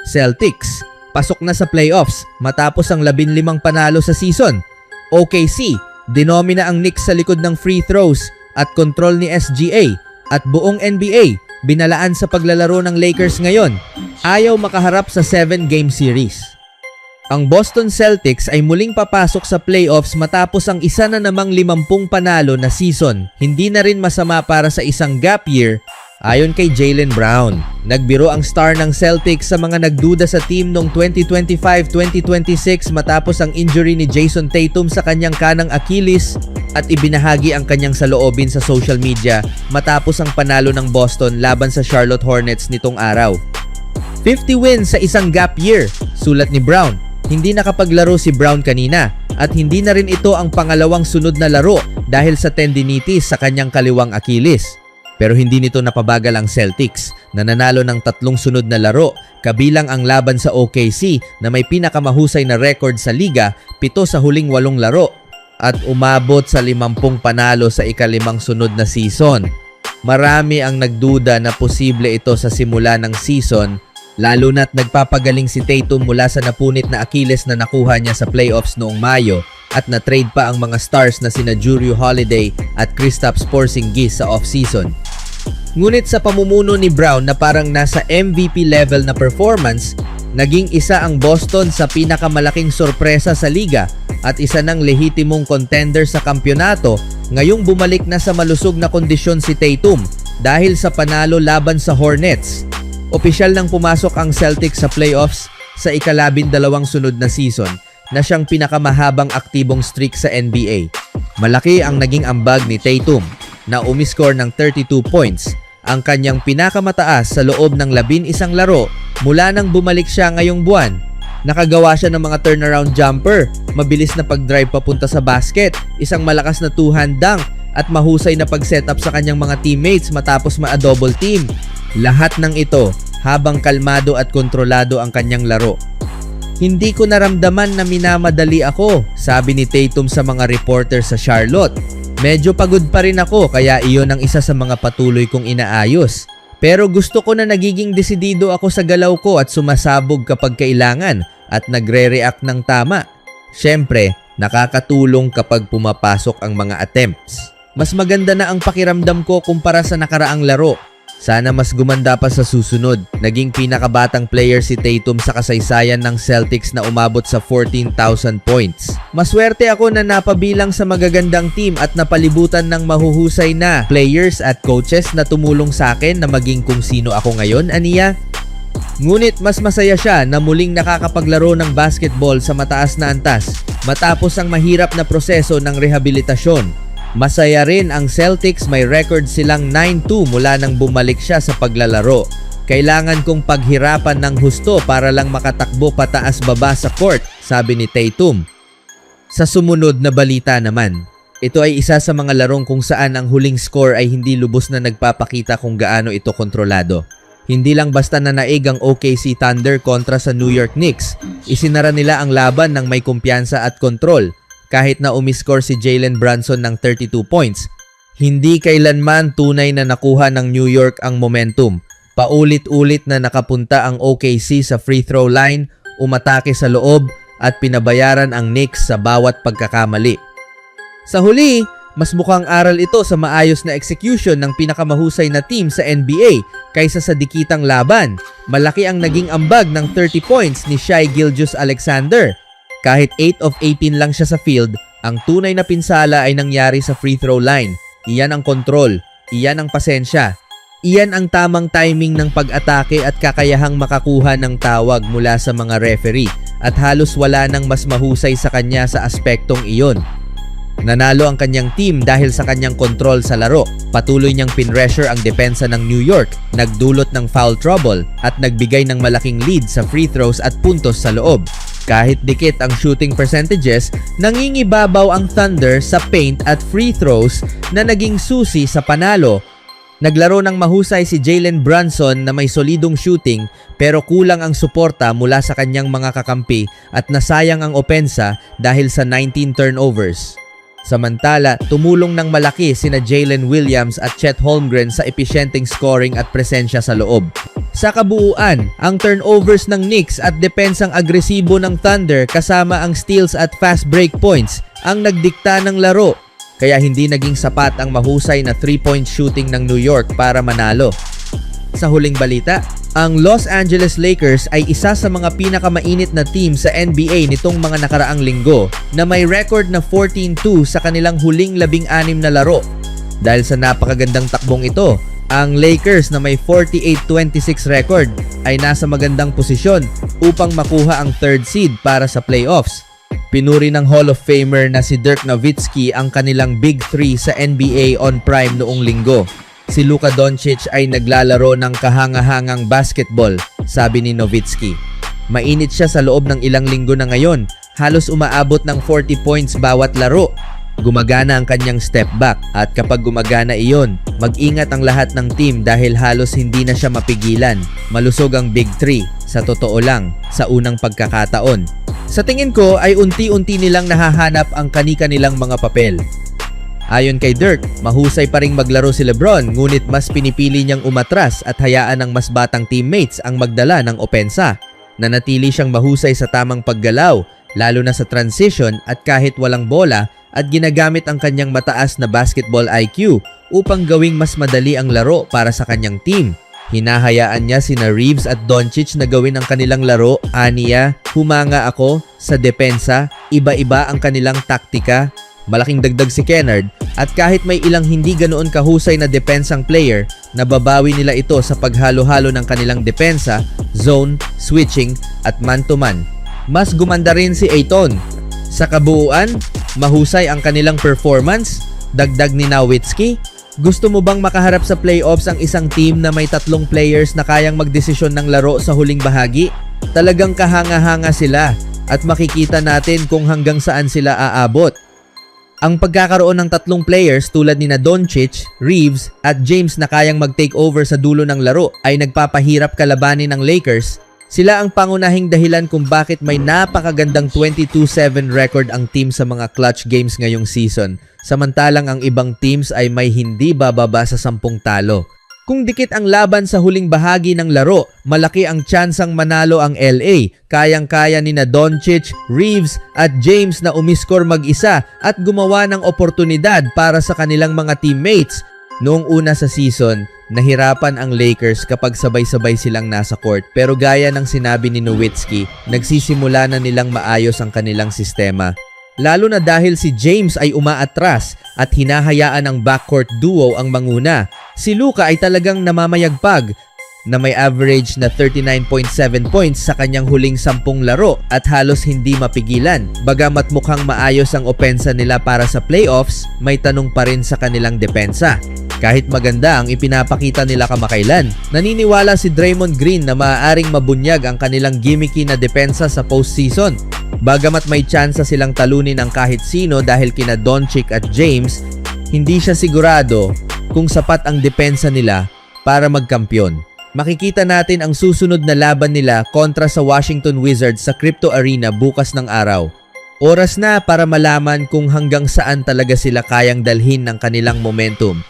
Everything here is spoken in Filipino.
Celtics, pasok na sa playoffs matapos ang 15 panalo sa season. OKC, dinomina ang Knicks sa likod ng free throws at control ni SGA. At buong NBA, binalaan sa paglalaro ng Lakers ngayon. Ayaw makaharap sa 7-game series. Ang Boston Celtics ay muling papasok sa playoffs matapos ang isa na namang 50 panalo na season. Hindi na rin masama para sa isang gap year ayon kay Jaylen Brown. Nagbiro ang star ng Celtics sa mga nagduda sa team noong 2025-2026 matapos ang injury ni Jason Tatum sa kanyang kanang Achilles at ibinahagi ang kanyang saloobin sa social media matapos ang panalo ng Boston laban sa Charlotte Hornets nitong araw. 50 wins sa isang gap year, sulat ni Brown. Hindi nakapaglaro si Brown kanina at hindi na rin ito ang pangalawang sunod na laro dahil sa tendinitis sa kanyang kaliwang Achilles. Pero hindi nito napabagal ang Celtics na nanalo ng 3 sunod na laro, kabilang ang laban sa OKC na may pinakamahusay na record sa liga, 7 sa huling 8 laro at umabot sa 50 panalo sa ika-5 sunod na season. Marami ang nagduda na posible ito sa simula ng season, lalo na't nagpapagaling si Tatum mula sa napunit na Achilles na nakuha niya sa playoffs noong Mayo at na-trade pa ang mga stars na sina Jrue Holiday at Kristaps Porzingis sa off-season. Ngunit sa pamumuno ni Brown na parang nasa MVP level na performance, naging isa ang Boston sa pinakamalaking sorpresa sa liga at isa ng lehitimong contender sa kampyonato ngayong bumalik na sa malusog na kondisyon si Tatum dahil sa panalo laban sa Hornets. Opisyal nang pumasok ang Celtics sa playoffs sa ika-12 sunod na season na siyang pinakamahabang aktibong streak sa NBA. Malaki ang naging ambag ni Tatum na umiscore ng 32 points, ang kanyang pinakamataas sa loob ng 11 laro mula nang bumalik siya ngayong buwan. Nakagawa siya ng mga turnaround jumper, mabilis na pag-drive papunta sa basket, isang malakas na two-hand dunk at mahusay na pag-setup sa kanyang mga teammates matapos ma-double team. Lahat ng ito habang kalmado at kontrolado ang kanyang laro. Hindi ko naramdaman na minamadali ako, sabi ni Tatum sa mga reporter sa Charlotte. Medyo pagod pa rin ako kaya iyon ang isa sa mga patuloy kong inaayos. Pero gusto ko na nagiging desidido ako sa galaw ko at sumasabog kapag kailangan at nagre-react ng tama. Siyempre, nakakatulong kapag pumapasok ang mga attempts. Mas maganda na ang pakiramdam ko kumpara sa nakaraang laro. Sana mas gumanda pa sa susunod. Naging pinakabatang player si Tatum sa kasaysayan ng Celtics na umabot sa 14,000 points. Maswerte ako na napabilang sa magagandang team at napalibutan ng mahuhusay na players at coaches na tumulong sa akin na maging kung sino ako ngayon, aniya. Ngunit mas masaya siya na muling nakakapaglaro ng basketball sa mataas na antas matapos ang mahirap na proseso ng rehabilitasyon. Masaya rin ang Celtics, may record silang 9-2 mula nang bumalik siya sa paglalaro. Kailangan kong paghirapan ng husto para lang makatakbo pataas baba sa court, sabi ni Tatum. Sa sumunod na balita naman, ito ay isa sa mga larong kung saan ang huling score ay hindi lubos na nagpapakita kung gaano ito kontrolado. Hindi lang basta nanaig ang OKC Thunder kontra sa New York Knicks, isinara nila ang laban ng may kumpiyansa at kontrol. Kahit na umiscore si Jalen Brunson ng 32 points, hindi kailanman tunay na nakuha ng New York ang momentum. Paulit-ulit na nakapunta ang OKC sa free throw line, umatake sa loob at pinabayaran ang Knicks sa bawat pagkakamali. Sa huli, mas mukhang aral ito sa maayos na execution ng pinakamahusay na team sa NBA kaysa sa dikitang laban. Malaki ang naging ambag ng 30 points ni Shai Gilgeous-Alexander. Kahit 8 of 18 lang siya sa field, ang tunay na pinsala ay nangyari sa free throw line. Iyan ang kontrol, iyan ang pasensya, iyan ang tamang timing ng pag-atake at kakayahang makakuha ng tawag mula sa mga referee at halos wala nang mas mahusay sa kanya sa aspektong iyon. Nanalo ang kanyang team dahil sa kanyang kontrol sa laro. Patuloy niyang pinressure ang depensa ng New York, nagdulot ng foul trouble at nagbigay ng malaking lead sa free throws at puntos sa loob. Kahit dikit ang shooting percentages, nangingibabaw ang Thunder sa paint at free throws na naging susi sa panalo. Naglaro ng mahusay si Jalen Brunson na may solidong shooting pero kulang ang suporta mula sa kanyang mga kakampi at nasayang ang opensa dahil sa 19 turnovers. Samantala, tumulong ng malaki sina Jalen Williams at Chet Holmgren sa episyenteng scoring at presensya sa loob. Sa kabuuan, ang turnovers ng Knicks at depensang agresibo ng Thunder kasama ang steals at fast break points ang nagdikta ng laro. Kaya hindi naging sapat ang mahusay na 3-point shooting ng New York para manalo. Sa huling balita, ang Los Angeles Lakers ay isa sa mga pinakamainit na team sa NBA nitong mga nakaraang linggo na may record na 14-2 sa kanilang huling 16 na laro. Dahil sa napakagandang takbong ito, ang Lakers na may 48-26 record ay nasa magandang posisyon upang makuha ang third seed para sa playoffs. Pinuri ng Hall of Famer na si Dirk Nowitzki ang kanilang Big 3 sa NBA on Prime noong linggo. Si Luka Doncic ay naglalaro ng kahanga-hangang basketball, sabi ni Nowitzki. Mainit siya sa loob ng ilang linggo na ngayon, halos umaabot ng 40 points bawat laro. Gumagana ang kanyang step back at kapag gumagana iyon, mag-ingat ang lahat ng team dahil halos hindi na siya mapigilan. Malusog ang Big 3, sa totoo lang, sa unang pagkakataon. Sa tingin ko ay unti-unti nilang nahahanap ang kani-kanilang mga papel. Ayon kay Dirk, mahusay pa ring maglaro si LeBron ngunit mas pinipili niyang umatras at hayaan ng mas batang teammates ang magdala ng opensa. Nanatili siyang mahusay sa tamang paggalaw, lalo na sa transition at kahit walang bola at ginagamit ang kanyang mataas na basketball IQ upang gawing mas madali ang laro para sa kanyang team. Hinahayaan niya sina Reeves at Doncic na gawin ang kanilang laro, aniya, humanga ako, sa depensa, iba-iba ang kanilang taktika. Malaking dagdag si Kennard at kahit may ilang hindi ganoon kahusay na depensang player, nababawi nila ito sa paghalo-halo ng kanilang depensa, zone, switching at man-to-man. Mas gumanda rin si Ayton. Sa kabuuan, mahusay ang kanilang performance, dagdag ni Nowitzki. Gusto mo bang makaharap sa playoffs ang isang team na may 3 players na kayang magdesisyon ng laro sa huling bahagi? Talagang kahanga-hanga sila at makikita natin kung hanggang saan sila aabot. Ang pagkakaroon ng 3 players tulad ni Doncic, Reeves at James na kayang mag-take over sa dulo ng laro ay nagpapahirap kalabanin ng Lakers. Sila ang pangunahing dahilan kung bakit may napakagandang 22-7 record ang team sa mga clutch games ngayong season, samantalang ang ibang teams ay may hindi bababa sa 10 talo. Kung dikit ang laban sa huling bahagi ng laro, malaki ang tsansang manalo ang LA. Kayang-kaya ni Doncic, Reeves at James na umiskor mag-isa at gumawa ng oportunidad para sa kanilang mga teammates. Noong una sa season, nahirapan ang Lakers kapag sabay-sabay silang nasa court pero gaya ng sinabi ni Nowitzki, nagsisimula na nilang maayos ang kanilang sistema. Lalo na dahil si James ay umaatras at hinahayaan ng backcourt duo ang manguna. Si Luka ay talagang namamayagpag na may average na 39.7 points sa kanyang huling 10 laro at halos hindi mapigilan. Bagamat mukhang maayos ang opensa nila para sa playoffs, may tanong pa rin sa kanilang depensa. Kahit maganda ang ipinapakita nila kamakailan, naniniwala si Draymond Green na maaaring mabunyag ang kanilang gimmicky na depensa sa postseason. Bagamat may tsansa silang talunin ang kahit sino dahil kina Doncic at James, hindi siya sigurado kung sapat ang depensa nila para magkampiyon. Makikita natin ang susunod na laban nila kontra sa Washington Wizards sa Crypto Arena bukas ng araw. Oras na para malaman kung hanggang saan talaga sila kayang dalhin ng kanilang momentum.